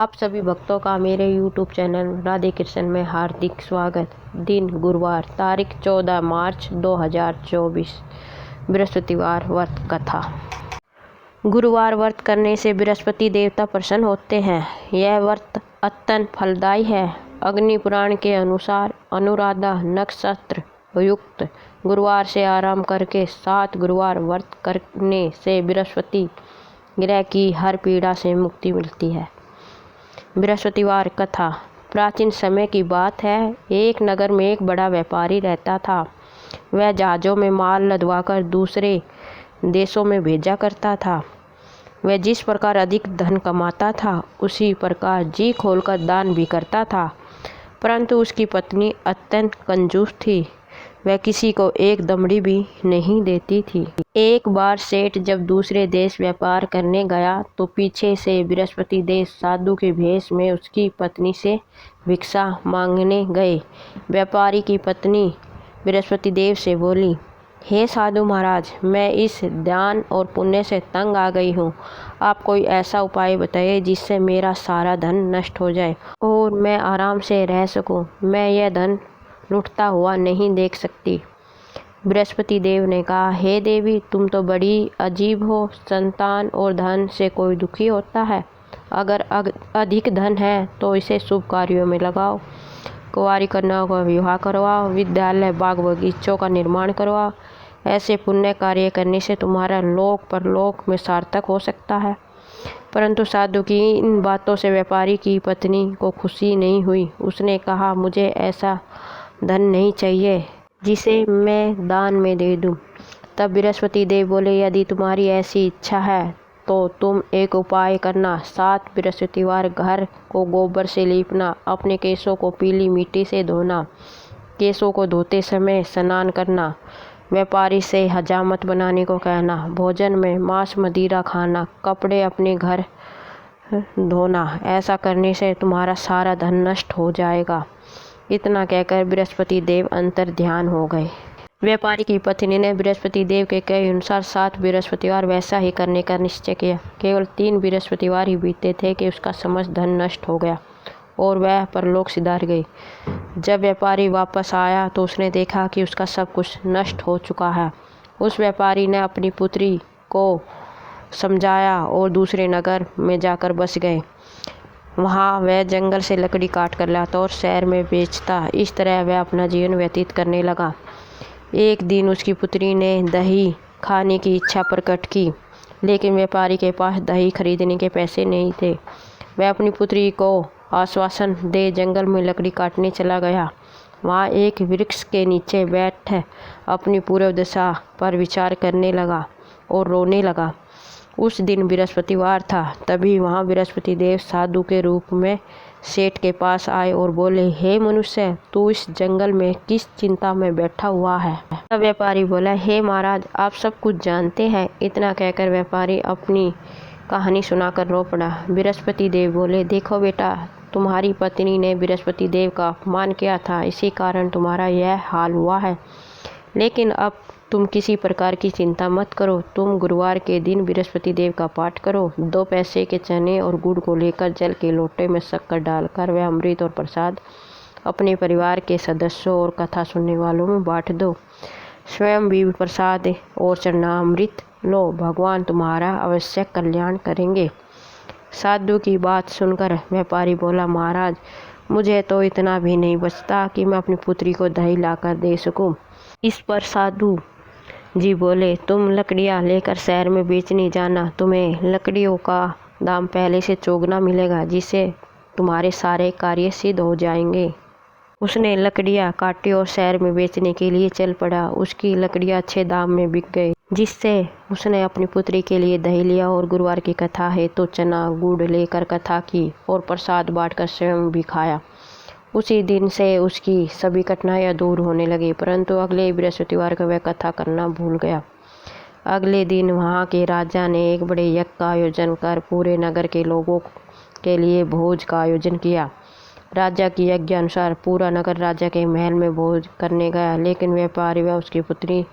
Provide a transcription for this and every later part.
आप सभी भक्तों का मेरे YouTube चैनल राधे कृष्ण में हार्दिक स्वागत। दिन गुरुवार, तारीख 14 मार्च 2024, बृहस्पतिवार। व्रत कथा। गुरुवार व्रत करने से बृहस्पति देवता प्रसन्न होते हैं। यह व्रत अत्यंत फलदायी है। अग्नि पुराण के अनुसार अनुराधा नक्षत्र युक्त गुरुवार से आराम करके 7 गुरुवार व्रत करने से बृहस्पति ग्रह की हर पीड़ा से मुक्ति मिलती है। बृहस्पतिवार कथा। प्राचीन समय की बात है। एक नगर में एक बड़ा व्यापारी रहता था। वह जहाज़ों में माल लदवाकर दूसरे देशों में भेजा करता था। वह जिस प्रकार अधिक धन कमाता था उसी प्रकार जी खोलकर दान भी करता था। परंतु उसकी पत्नी अत्यंत कंजूस थी। वह किसी को एक दमड़ी भी नहीं देती थी। एक बार सेठ जब दूसरे देश व्यापार करने गया तो पीछे से बृहस्पति देव साधु के भेष में उसकी पत्नी से भिक्षा मांगने गए। व्यापारी की पत्नी बृहस्पति देव से बोली, हे साधु महाराज, मैं इस दान और पुण्य से तंग आ गई हूँ। आप कोई ऐसा उपाय बताइए जिससे मेरा सारा धन नष्ट हो जाए और मैं आराम से रह सकूँ। मैं यह धन लुटता हुआ नहीं देख सकती। बृहस्पति देव ने कहा, हे देवी, तुम तो बड़ी अजीब हो। संतान और धन से कोई दुखी होता है। अगर अधिक धन है तो इसे शुभ कार्यों में लगाओ। कुंवारी कन्याओं का विवाह करवाओ। विद्यालय, बाग बगीचों का निर्माण करवाओ। ऐसे पुण्य कार्य करने से तुम्हारा लोक परलोक में सार्थक हो सकता है। परंतु साधु की इन बातों से व्यापारी की पत्नी को खुशी नहीं हुई। उसने कहा, मुझे ऐसा धन नहीं चाहिए जिसे मैं दान में दे दूं। तब बृहस्पति देव बोले, यदि तुम्हारी ऐसी इच्छा है तो तुम एक उपाय करना। 7 बृहस्पतिवार घर को गोबर से लीपना। अपने केशों को पीली मिट्टी से धोना। केशों को धोते समय स्नान करना। व्यापारी से हजामत बनाने को कहना। भोजन में मांस मदिरा खाना। कपड़े अपने घर धोना। ऐसा करने से तुम्हारा सारा धन नष्ट हो जाएगा। इतना कहकर बृहस्पति देव अंतर ध्यान हो गए। व्यापारी की पत्नी ने बृहस्पति देव के कहे अनुसार 7 बृहस्पतिवार वैसा ही करने का निश्चय किया। केवल 3 बृहस्पतिवार ही बीते थे कि उसका समस्त धन नष्ट हो गया और वह परलोक सिधार गई। जब व्यापारी वापस आया तो उसने देखा कि उसका सब कुछ नष्ट हो चुका है। उस व्यापारी ने अपनी पुत्री को समझाया और दूसरे नगर में जाकर बस गए। वहाँ वह जंगल से लकड़ी काट कर लाता और शहर में बेचता। इस तरह वह अपना जीवन व्यतीत करने लगा। एक दिन उसकी पुत्री ने दही खाने की इच्छा प्रकट की, लेकिन व्यापारी के पास दही खरीदने के पैसे नहीं थे। वह अपनी पुत्री को आश्वासन दे जंगल में लकड़ी काटने चला गया। वहाँ एक वृक्ष के नीचे बैठ अपनी पूर्व दशा पर विचार करने लगा और रोने लगा। उस दिन बृहस्पतिवार था। तभी वहाँ बृहस्पति देव साधु के रूप में सेठ के पास आए और बोले, हे मनुष्य, तू इस जंगल में किस चिंता में बैठा हुआ है? तब व्यापारी बोला, हे महाराज, आप सब कुछ जानते हैं। इतना कहकर व्यापारी अपनी कहानी सुनाकर रो पड़ा। बृहस्पति देव बोले, देखो बेटा, तुम्हारी पत्नी ने बृहस्पति देव का अपमान किया था, इसी कारण तुम्हारा यह हाल हुआ है। लेकिन अब तुम किसी प्रकार की चिंता मत करो। तुम गुरुवार के दिन बृहस्पति देव का पाठ करो। 2 पैसे के चने और गुड़ को लेकर जल के लोटे में शक्कर डालकर वह अमृत और प्रसाद अपने परिवार के सदस्यों और कथा सुनने वालों में बांट दो। स्वयं भी प्रसाद और चरणामृत लो। भगवान तुम्हारा अवश्य कल्याण करेंगे। साधु की बात सुनकर व्यापारी बोला, महाराज, मुझे तो इतना भी नहीं बचता कि मैं अपनी पुत्री को दही लाकर दे सकूं। इस पर साधु जी बोले, तुम लकड़ियाँ लेकर शहर में बेचने जाना। तुम्हें लकड़ियों का दाम पहले से चौगुना मिलेगा, जिससे तुम्हारे सारे कार्य सिद्ध हो जाएंगे। उसने लकड़ियाँ काटी और शहर में बेचने के लिए चल पड़ा। उसकी लकड़ियाँ अच्छे दाम में बिक गई, जिससे उसने अपनी पुत्री के लिए दही लिया और गुरुवार की कथा है तो चना गुड़ लेकर कथा की और प्रसाद बांटकर स्वयं भी खाया। उसी दिन से उसकी सभी कठिनाइयाँ दूर होने लगी। परंतु अगले बृहस्पतिवार को वह कथा करना भूल गया। अगले दिन वहाँ के राजा ने एक बड़े यज्ञ का आयोजन कर पूरे नगर के लोगों के लिए भोज का आयोजन किया। राजा की यज्ञ अनुसार पूरा नगर राजा के महल में भोज करने गया, लेकिन व्यापारी व उसकी पुत्री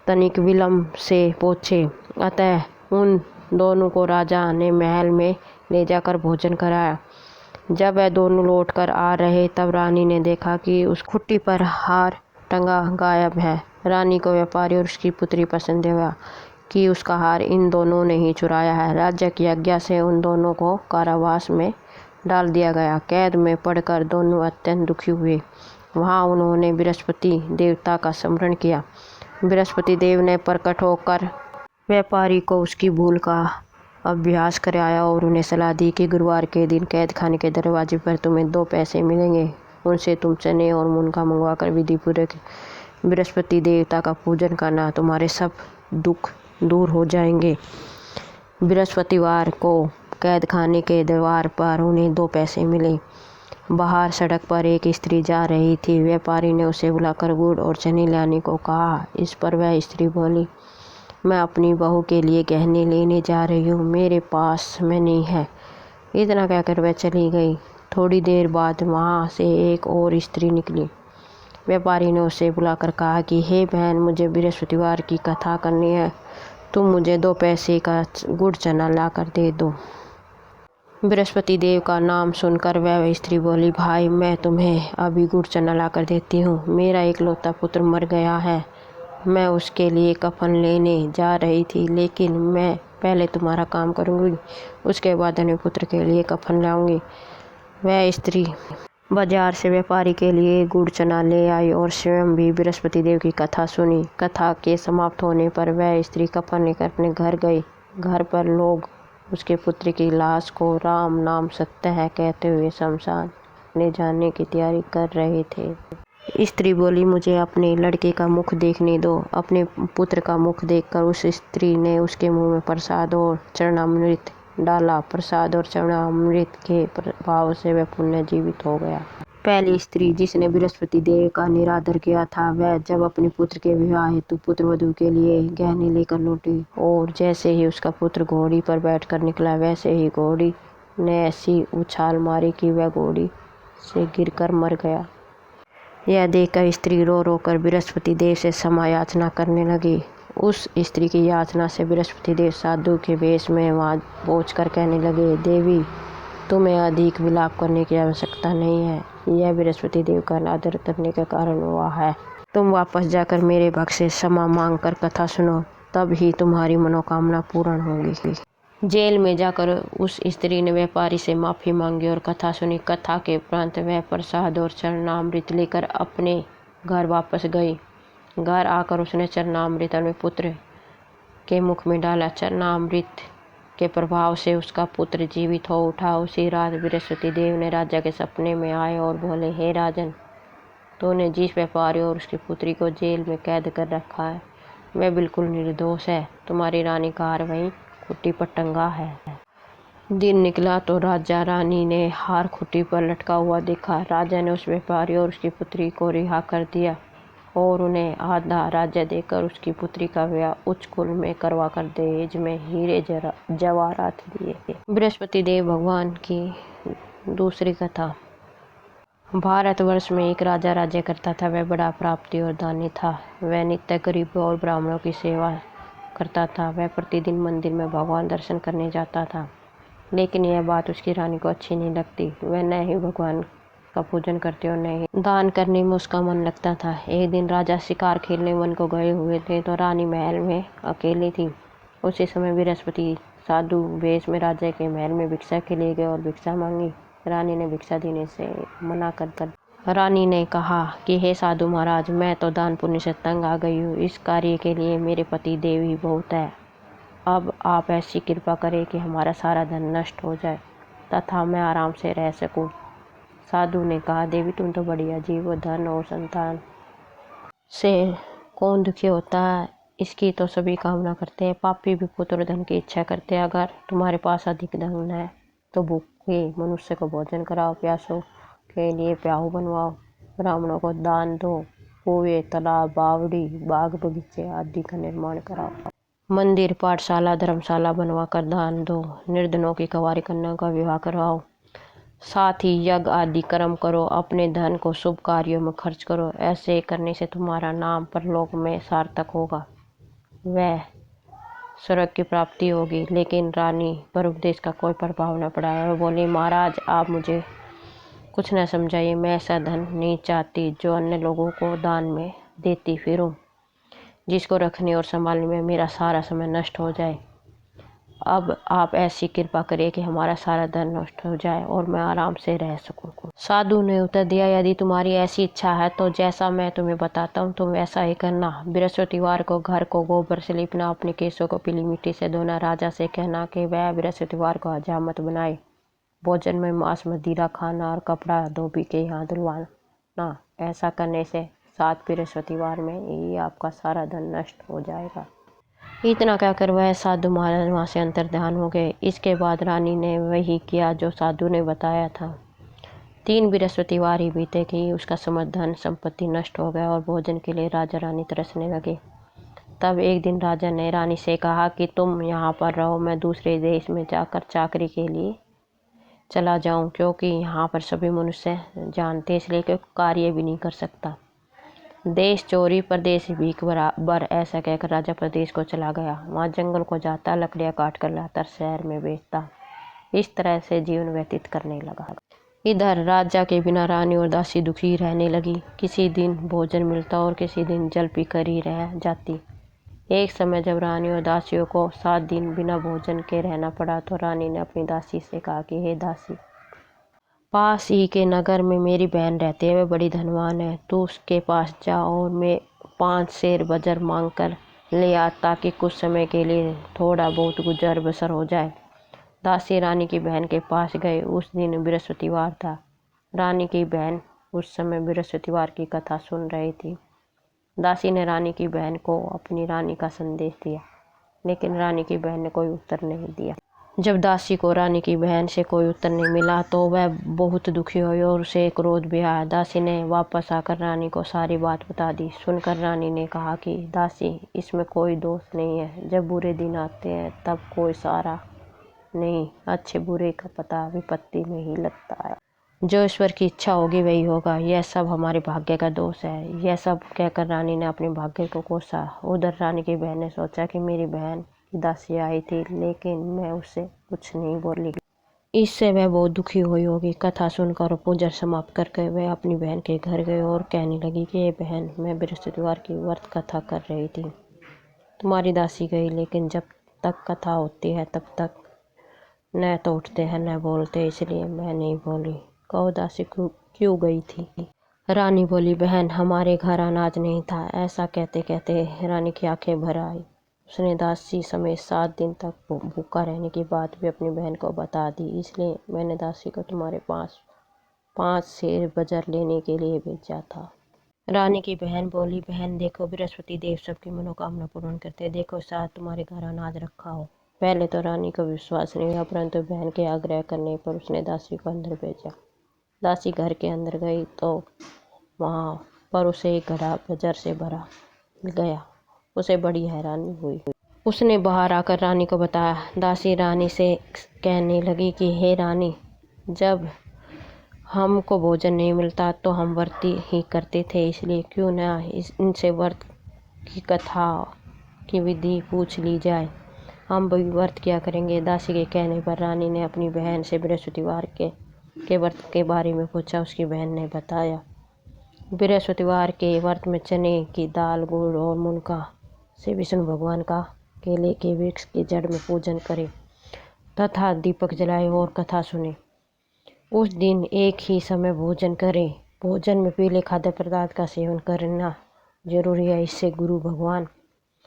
तनिक विलम्ब से पहुँचे। अतः उन दोनों को राजा ने महल में ले जाकर भोजन कराया। जब वह दोनों लौट कर आ रहे तब रानी ने देखा कि उस खुट्टी पर हार टंगा गायब है। रानी को व्यापारी और उसकी पुत्री पसंद हुआ कि उसका हार इन दोनों ने ही चुराया है। राजा की आज्ञा से उन दोनों को कारावास में डाल दिया गया। कैद में पड़कर दोनों अत्यंत दुखी हुए। वहाँ उन्होंने बृहस्पति देवता का स्मरण किया। बृहस्पति देव ने प्रकट होकर व्यापारी को उसकी भूल का अभ्यास कराया और उन्हें सलाह दी कि गुरुवार के दिन कैद खाने के दरवाजे पर तुम्हें 2 पैसे मिलेंगे। उनसे तुम चने और मुनगा मंगवाकर विधिपूर्वक बृहस्पति देवता का पूजन करना, तुम्हारे सब दुख दूर हो जाएंगे। बृहस्पतिवार को कैद खाने के द्वार पर उन्हें 2 पैसे मिले। बाहर सड़क पर एक स्त्री जा रही थी। व्यापारी ने उसे बुलाकर गुड़ और चने लाने को कहा। इस पर वह स्त्री बोली, मैं अपनी बहू के लिए गहने लेने जा रही हूँ, मेरे पास समय नहीं है। इतना कहकर वह चली गई। थोड़ी देर बाद वहाँ से एक और स्त्री निकली। व्यापारी ने उसे बुलाकर कहा कि हे बहन, मुझे बृहस्पतिवार की कथा करनी है, तुम मुझे 2 पैसे का गुड़ चना ला कर दे दो। बृहस्पति देव का नाम सुनकर वह स्त्री बोली, भाई मैं तुम्हें अभी गुड़ चना ला कर देती हूँ। मेरा इकलौता पुत्र मर गया है, मैं उसके लिए कफन लेने जा रही थी, लेकिन मैं पहले तुम्हारा काम करूँगी, उसके बाद अपने पुत्र के लिए कफन लाऊंगी। वह स्त्री बाजार से व्यापारी के लिए गुड़ चना ले आई और स्वयं भी बृहस्पति देव की कथा सुनी। कथा के समाप्त होने पर वह स्त्री कफन लेकर अपने घर गई। घर पर लोग उसके पुत्र की लाश को राम नाम सत्य है कहते हुए शमशान ले जाने की तैयारी कर रहे थे। स्त्री बोली, मुझे अपने लड़के का मुख देखने दो। अपने पुत्र का मुख देखकर उस स्त्री ने उसके मुंह में प्रसाद और चरणामृत डाला। प्रसाद और चरणामृत के प्रभाव से वह पुनर्जीवित हो गया। पहली स्त्री जिसने बृहस्पति देव का निरादर किया था, वह जब अपने पुत्र के विवाह हेतु पुत्र वधू के लिए गहने लेकर लौटी और जैसे ही उसका पुत्र घोड़ी पर बैठकर निकला, वैसे ही घोड़ी ने ऐसी उछाल मारी कि वह घोड़ी से गिरकर मर गया। यह देखकर स्त्री रो रो कर बृहस्पति देव से क्षमा याचना करने लगी। उस स्त्री की याचना से बृहस्पति देव साधु के वेश में वहाँ पहुंचकर कहने लगे, देवी तुम्हें अधिक विलाप करने की आवश्यकता नहीं है, यह बृहस्पति देव का अनादर करने के कारण हुआ है। तुम वापस जाकर मेरे भक्त से क्षमा मांग कर कथा सुनो, तब ही तुम्हारी मनोकामना पूर्ण होगी। जेल में जाकर उस स्त्री ने व्यापारी से माफ़ी मांगी और कथा सुनी। कथा के उपरांत वह प्रसाद और चरणामृत लेकर अपने घर वापस गई। घर आकर उसने चरणामृत अपने पुत्र के मुख में डाला। चरणामृत के प्रभाव से उसका पुत्र जीवित हो उठा। उसी रात बृहस्पति देव ने राजा के सपने में आए और बोले, हे राजन, तूने जिस व्यापारी और उसकी पुत्री को जेल में कैद कर रखा है वह बिल्कुल निर्दोष है। तुम्हारी रानी का हार वहीं खुट्टी पर टंगा है। दिन निकला तो राजा रानी ने हार खुट्टी पर लटका हुआ देखा। राजा ने उस व्यापारी और उसकी पुत्री को रिहा कर दिया और उन्हें आधा राज्य देकर उसकी पुत्री का विवाह उच्च कुल में करवा कर दहेज में हीरे जवाहरात दिए। बृहस्पति देव भगवान की दूसरी कथा। भारतवर्ष में एक राजा राज्य करता था। वह बड़ा प्राप्ति और दानी था। वह नित्य गरीबों और ब्राह्मणों की सेवा करता था। वह प्रतिदिन मंदिर में भगवान दर्शन करने जाता था, लेकिन यह बात उसकी रानी को अच्छी नहीं लगती। वह न ही भगवान का पूजन करते और न ही दान करने में उसका मन लगता था। एक दिन राजा शिकार खेलने वन को गए हुए थे तो रानी महल में अकेली थी। उसी समय बृहस्पति साधु वेश में राजा के महल में भिक्षा के लिए गए और भिक्षा मांगी। रानी ने भिक्षा देने से मना कर रानी ने कहा कि हे साधु महाराज, मैं तो दान पुण्य से तंग आ गई हूँ। इस कार्य के लिए मेरे पति देव ही बहुत है। अब आप ऐसी कृपा करें कि हमारा सारा धन नष्ट हो जाए तथा मैं आराम से रह सकूं। साधु ने कहा, देवी तुम तो बड़ी अजीब हो, धन और संतान से कौन दुखी होता है, इसकी तो सभी कामना करते हैं। पापी भी पुत्र धन की इच्छा करते हैं। अगर तुम्हारे पास अधिक धन है तो भूखे मनुष्य को भोजन कराओ, प्यासों के लिए प्याऊ बनवाओ, ब्राह्मणों को दान दो, कुएं, तालाब, बावड़ी, बाग बगीचे आदि का निर्माण कराओ, मंदिर, पाठशाला, धर्मशाला बनवाकर दान दो, निर्धनों की कुंवारी कन्याओं का विवाह करवाओ, साथ ही यज्ञ आदि कर्म करो, अपने धन को शुभ कार्यों में खर्च करो। ऐसे करने से तुम्हारा नाम परलोक में सार्थक होगा। वह स्वर्ग की प्राप्ति होगी। लेकिन रानी पर उपदेश का कोई प्रभाव न पड़ा। वह बोली, महाराज आप मुझे कुछ न समझाइए, मैं ऐसा धन नहीं चाहती जो अन्य लोगों को दान में देती फिरूं, जिसको रखने और संभालने में मेरा सारा समय नष्ट हो जाए। अब आप ऐसी कृपा करिए कि हमारा सारा धन नष्ट हो जाए और मैं आराम से रह सकूं। साधु ने उत्तर दिया, यदि तुम्हारी ऐसी इच्छा है तो जैसा मैं तुम्हें बताता हूँ तुम वैसा ही करना। बृहस्पतिवार को घर को गोबर से लिपना, अपने केसों को पीली मिट्टी से धोना, राजा से कहना कि वह बृहस्पतिवार को हजामत बनाए, भोजन में मांस मदिरा खाना और कपड़ा धोबी के यहाँ धुलवाना। ऐसा करने से 7 बृहस्पतिवार में ही आपका सारा धन नष्ट हो जाएगा। इतना कहकर वह साधु महाराज वहाँ से अंतर्ध्यान हो गए। इसके बाद रानी ने वही किया जो साधु ने बताया था। 3 बृहस्पतिवार ही बीते कि उसका समस्त धन संपत्ति नष्ट हो गया और भोजन के लिए राजा रानी तरसने लगे। तब एक दिन राजा ने रानी से कहा कि तुम यहाँ पर रहो, मैं दूसरे देश में जाकर चाकरी के लिए चला जाऊँ, क्योंकि यहाँ पर सभी मनुष्य जानते इसलिए कि कार्य भी नहीं कर सकता। देश चोरी परदेश भीख बराबर, ऐसा कहकर राजा प्रदेश को चला गया। वहाँ जंगल को जाता, लकड़ियाँ काट कर लाता, शहर में बेचता। इस तरह से जीवन व्यतीत करने लगा। इधर राजा के बिना रानी और दासी दुखी रहने लगी। किसी दिन भोजन मिलता और किसी दिन जल पीकर ही रह जाती। एक समय जब रानी और दासियों को 7 दिन बिना भोजन के रहना पड़ा तो रानी ने अपनी दासी से कहा कि हे दासी, पास ही के नगर में मेरी बहन रहती है, वह बड़ी धनवान है, तू उसके पास जा और मैं 5 सेर बजर मांग कर ले आ, ताकि कुछ समय के लिए थोड़ा बहुत गुजर बसर हो जाए। दासी रानी की बहन के पास गए। उस दिन बृहस्पतिवार था। रानी की बहन उस समय बृहस्पतिवार की कथा सुन रही थी। दासी ने रानी की बहन को अपनी रानी का संदेश दिया, लेकिन रानी की बहन ने कोई उत्तर नहीं दिया। जब दासी को रानी की बहन से कोई उत्तर नहीं मिला तो वह बहुत दुखी हुई और उसे क्रोध भी आया। दासी ने वापस आकर रानी को सारी बात बता दी। सुनकर रानी ने कहा कि दासी, इसमें कोई दोष नहीं है। जब बुरे दिन आते हैं तब कोई सहारा नहीं, अच्छे बुरे का पता विपत्ति में ही लगता है। जो ईश्वर की इच्छा होगी वही होगा, यह सब हमारे भाग्य का दोष है। यह सब कहकर रानी ने अपने भाग्य को कोसा। उधर रानी की बहन ने सोचा कि मेरी बहन की दासी आई थी, लेकिन मैं उससे कुछ नहीं बोली, इससे वह बहुत दुखी हुई होगी। कथा सुनकर और पूजा समाप्त करके वह अपनी बहन के घर गए और कहने लगी कि ये बहन, मैं बृहस्पतिवार की व्रत कथा कर रही थी, तुम्हारी दासी गई, लेकिन जब तक कथा होती है तब तक न तो उठते हैं न बोलते, इसलिए मैं नहीं बोली। कहो दासी क्यों गई थी? रानी बोली, बहन, हमारे घर अनाज नहीं था। ऐसा कहते कहते रानी की आंखें भर आई। उसने दासी समेत 7 दिन तक भूखा रहने की बात भी अपनी बहन को बता दी। इसलिए मैंने दासी को तुम्हारे पास 5 सेर बजर लेने के लिए भेजा था। रानी की बहन बोली, बहन देखो, बृहस्पति देव सबकी मनोकामना पूर्ण करते, देखो शायद तुम्हारे घर अनाज रखा हो। पहले तो रानी को विश्वास नहीं हुआ, परंतु बहन के आग्रह करने पर उसने दासी को अंदर भेजा। दासी घर के अंदर गई तो वहाँ पर उसे एक घड़ा बजर से भरा मिल गया। उसे बड़ी हैरानी हुई। उसने बाहर आकर रानी को बताया। दासी रानी से कहने लगी कि हे रानी, जब हमको भोजन नहीं मिलता तो हम व्रत ही करते थे, इसलिए क्यों ना इनसे व्रत की कथा की विधि पूछ ली जाए, हम भी व्रत किया करेंगे। दासी के कहने पर रानी ने अपनी बहन से बृहस्पतिवार के व्रत के बारे में पूछा। उसकी बहन ने बताया, बृहस्पतिवार के व्रत में चने की दाल, गुड़ और मुनगा से विष्णु भगवान का केले के वृक्ष की जड़ में पूजन करें तथा दीपक जलाए और कथा सुने। उस दिन एक ही समय भोजन करें। भोजन में पीले खाद्य पदार्थ का सेवन करना जरूरी है, इससे गुरु भगवान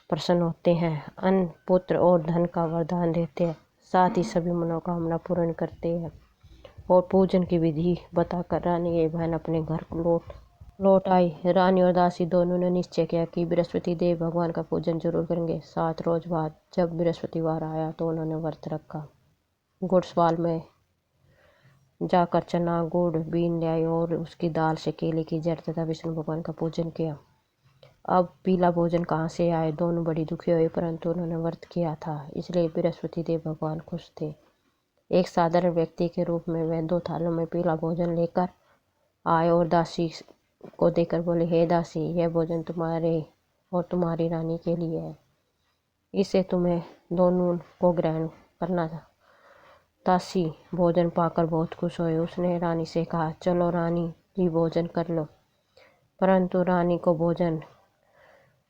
प्रसन्न होते हैं, अन्न, पुत्र और धन का वरदान देते हैं, साथ ही सभी मनोकामना पूर्ण करते हैं। और पूजन की विधि बताकर रानी की बहन अपने घर लौट आई। रानी और दासी दोनों ने निश्चय किया कि बृहस्पति देव भगवान का पूजन जरूर करेंगे। 7 रोज बाद जब बृहस्पतिवार आया तो उन्होंने व्रत रखा। घुड़सवाल में जाकर चना गुड़ बीन ले आई और उसकी दाल से केले की जड़ तथा विष्णु भगवान का पूजन किया। अब पीला भोजन कहाँ से आए? दोनों बड़ी दुखी हुई, परंतु उन्होंने व्रत किया था, इसलिए बृहस्पति देव भगवान खुश थे। एक साधारण व्यक्ति के रूप में वह 2 थालों में पीला भोजन लेकर आए और दासी को देकर बोले, हे दासी, यह भोजन तुम्हारे और तुम्हारी रानी के लिए है। इसे तुम्हें दोनों को ग्रहण करना था। दासी भोजन पाकर बहुत खुश हुई। उसने रानी से कहा, चलो रानी जी भोजन कर लो। परंतु रानी को भोजन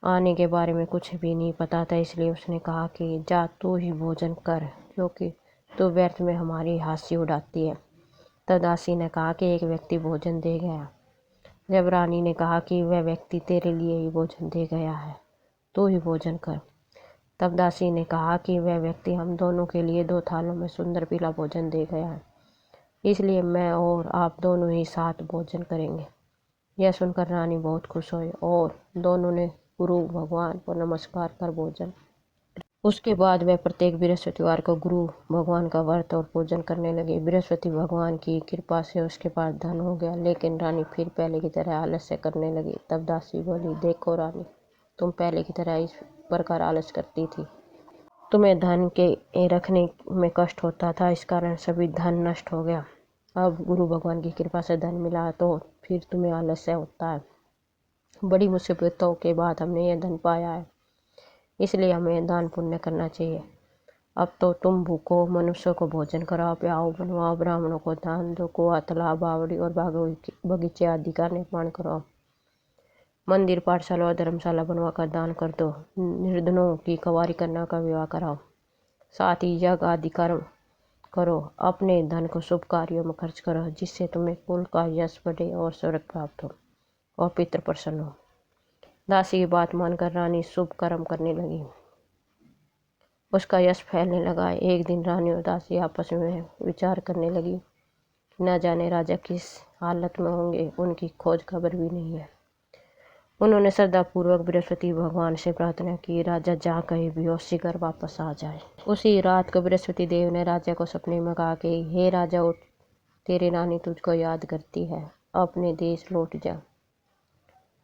आने के बारे में कुछ भी नहीं पता था, इसलिए उसने कहा कि जा तू ही भोजन कर, क्योंकि तू व्यर्थ में हमारी हंसी उड़ाती है। तब दासी ने कहा कि एक व्यक्ति भोजन दे गया। जब रानी ने कहा कि वह व्यक्ति तेरे लिए ही भोजन दे गया है, तू ही भोजन कर, तब दासी ने कहा कि वह व्यक्ति हम दोनों के लिए 2 थालों में सुंदर पीला भोजन दे गया है, इसलिए मैं और आप दोनों ही साथ भोजन करेंगे। यह सुनकर रानी बहुत खुश हुई और दोनों ने गुरु भगवान को नमस्कार कर भोजन। उसके बाद वे प्रत्येक बृहस्पतिवार को गुरु भगवान का व्रत और पूजन करने लगे। बृहस्पति भगवान की कृपा से उसके पास धन हो गया, लेकिन रानी फिर पहले की तरह आलस्य करने लगी। तब दासी बोली, देखो रानी, तुम पहले की तरह इस प्रकार आलस करती थी। तुम्हें धन के रखने में कष्ट होता था, इस कारण सभी धन नष्ट हो गया। अब गुरु भगवान की कृपा से धन मिला तो फिर तुम्हें आलस्य होता है। बड़ी मुसीबतों के बाद हमने यह धन पाया है, इसलिए हमें दान पुण्य करना चाहिए। अब तो तुम भूखो, मनुष्यों को भोजन कराओ, प्याओ, बनवाओ, ब्राह्मणों को दान दो, कुआं, तालाब, बावड़ी और बगीचे आदि का निर्माण कराओ। मंदिर, पाठशाला और धर्मशाला बनवाकर दान कर दो। निर्धनों की कवारी कन्या का विवाह कराओ। साथ ही यज्ञ आदि कर्म करो। अपने धन को शुभ कार्यों में खर्च करो, जिससे तुम्हें कुल का यश बढ़े और स्वर्ग प्राप्त हो और पितृ प्रसन्न हो। दासी की बात मानकर रानी शुभ कर्म करने लगी। उसका यश फैलने लगा। एक दिन रानी और दासी आपस में विचार करने लगी, न जाने राजा किस हालत में होंगे, उनकी खोज खबर भी नहीं है। उन्होंने श्रद्धापूर्वक बृहस्पति भगवान से प्रार्थना की, राजा जहाँ कहीं भी हो शीघ्र वापस आ जाए। उसी रात को बृहस्पति देव ने राजा को सपने में कहा कि हे राजा उठ, तेरी रानी तुझको याद करती है, अपने देश लौट जा।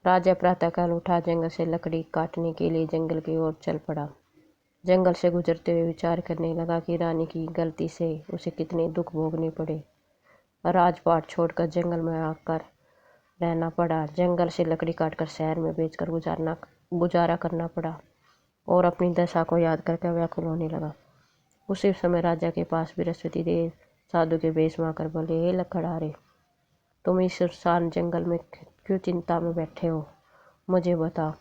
राजा प्रातःकाल उठा, जंगल से लकड़ी काटने के लिए जंगल की ओर चल पड़ा। जंगल से गुजरते हुए विचार करने लगा कि रानी की गलती से उसे कितने दुख भोगने पड़े। राजपाट छोड़कर जंगल में आकर रहना पड़ा। जंगल से लकड़ी काटकर शहर में बेचकर गुजारा करना पड़ा और अपनी दशा को याद करके व्याकुल होने लगा। उसी समय राजा के पास बृहस्पति देव साधु के वेश में आकर बोले, हे लकड़हारे, तुम इस सुनसान जंगल में क्यों चिंता में बैठे हो, मुझे बताओ।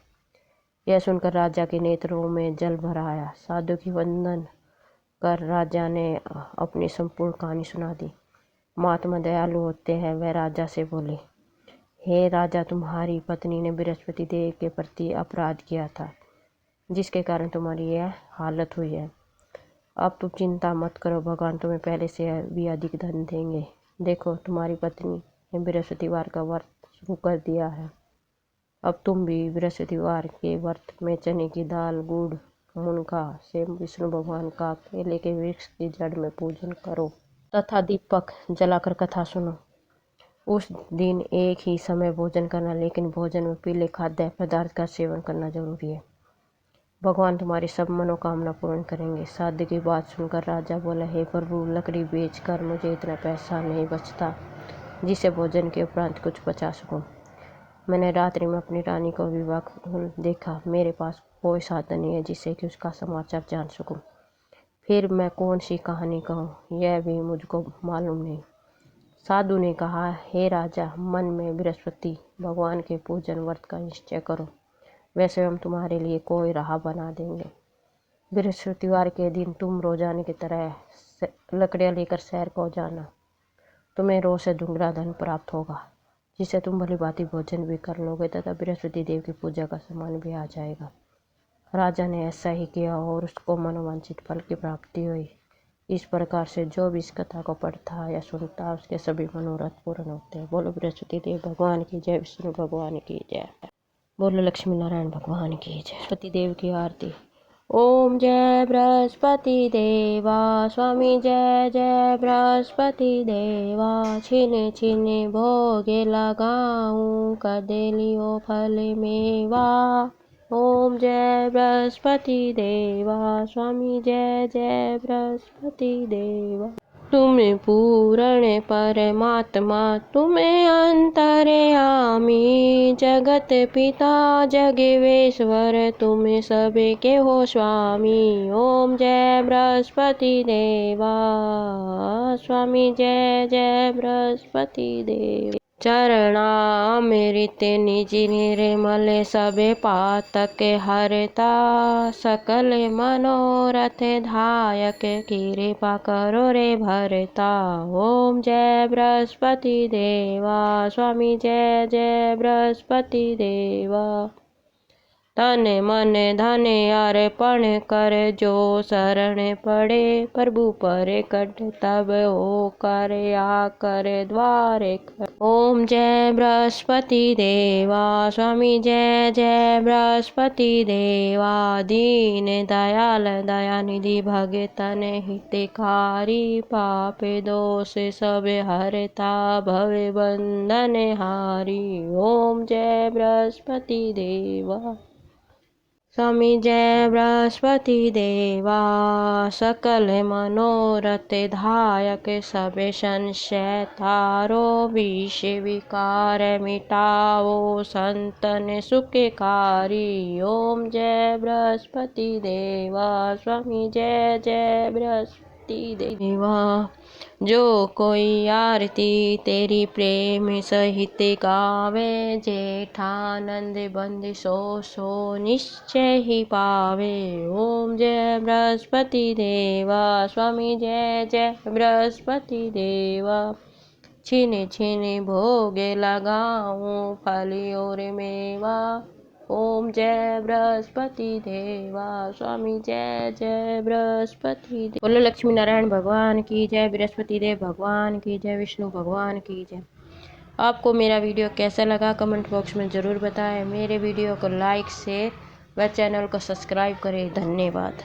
यह सुनकर राजा के नेत्रों में जल भर आया। साधु की वंदन कर राजा ने अपनी संपूर्ण कहानी सुना दी। महात्मा दयालु होते हैं, वह राजा से बोले, हे राजा, तुम्हारी पत्नी ने बृहस्पति देव के प्रति अपराध किया था, जिसके कारण तुम्हारी यह हालत हुई है। अब तुम चिंता मत करो, भगवान तुम्हें पहले से भी अधिक धन देंगे। देखो, तुम्हारी पत्नी ने बृहस्पतिवार का व्रत शुरू कर दिया है। अब तुम भी बृहस्पतिवार के व्रत में चने की दाल, गुड़, मुनगा से विष्णु भगवान का केले के वृक्ष की जड़ में पूजन करो तथा दीपक जलाकर कथा सुनो। उस दिन एक ही समय भोजन करना, लेकिन भोजन में पीले खाद्य पदार्थ का सेवन करना जरूरी है। भगवान तुम्हारी सब मनोकामना पूर्ण करेंगे। साधु की बात सुनकर राजा बोला, हे प्रभु, लकड़ी बेचकर मुझे इतना पैसा नहीं बचता जिसे भोजन के उपरांत कुछ बचा सकूं। मैंने रात्रि में अपनी रानी को विवाह देखा। मेरे पास कोई साधन नहीं है जिससे कि उसका समाचार जान सकूं। फिर मैं कौन सी कहानी कहूँ, यह भी मुझको मालूम नहीं। साधु ने कहा, हे राजा, मन में बृहस्पति भगवान के पूजन व्रत का निश्चय करो, वैसे हम तुम्हारे लिए कोई राह बना देंगे। बृहस्पतिवार के दिन तुम रोजाना की तरह लकड़ियाँ लेकर शहर को जाना। तुम्हें रोज से दुगना धन प्राप्त होगा, जिससे तुम भली भांति भोजन भी कर लोगे तथा बृहस्पति देव की पूजा का सामान भी आ जाएगा। राजा ने ऐसा ही किया और उसको मनोवांछित फल की प्राप्ति हुई। इस प्रकार से जो भी इस कथा को पढ़ता या सुनता, उसके सभी मनोरथ पूर्ण होते हैं। बोलो बृहस्पति देव भगवान की जय, विष्णु भगवान की जय, बोलो लक्ष्मी नारायण भगवान की जय। बृहस्पति देव की आरती। ओम जय बृहस्पति देवा स्वामी, जय जय बृहस्पति देवा। छिने छिने भोगे लगाऊं, कर दे लियो फल मेवा। ओम जय बृहस्पति देवा स्वामी, जय जय बृहस्पति देवा। तुम्हें पूर्ण परमात्मा तुम्हें अंतर्यामी, जगत पिता जगवेश्वर तुम्हें सबके हो स्वामी। ओम जय बृहस्पति देवा स्वामी, जय जय बृहस्पति देव। चरणामृत निज निर्मल सबे पातक हरता, सकल मनोरथ धायक कृपा करो रे भरता। ओम जय बृहस्पति देवा स्वामी, जय जय बृहस्पति देवा। तन मन धन अर्पण कर जो शरण पड़े, प्रभु पर कट तब हो कर आकर द्वारे कर। ओम जय बृहस्पति देवा स्वामी, जय जय बृहस्पति देवा। दीन दयाल दयानिधि भगतन हितकारी, पाप दोष सब हरता भव बंधन हारी। ओम जय बृहस्पति देवा स्वामी, जय बृहस्पति देवा। सकल मनोरथ धायक सब संशय तारो, विष विकार मिटाओ संतन सुखकारी। ओम जय बृहस्पति देवा स्वामी, जय जय बृहस्पति देवा। जो कोई आरती तेरी प्रेम सहित गावे, जेठानंद बंद सो निश्चय ही पावे। ओम जय बृहस्पति देवा स्वामी, जय जय बृहस्पति देवा। छिन छिन भोग लगाऊं फल और मेवा। ओम जय बृहस्पति देवा स्वामी, जय जय बृहस्पति देव। बोलो लक्ष्मी नारायण भगवान की जय, बृहस्पति देव भगवान की जय, विष्णु भगवान की जय। आपको मेरा वीडियो कैसा लगा कमेंट बॉक्स में ज़रूर बताएं। मेरे वीडियो को लाइक शेयर व चैनल को सब्सक्राइब करें। धन्यवाद।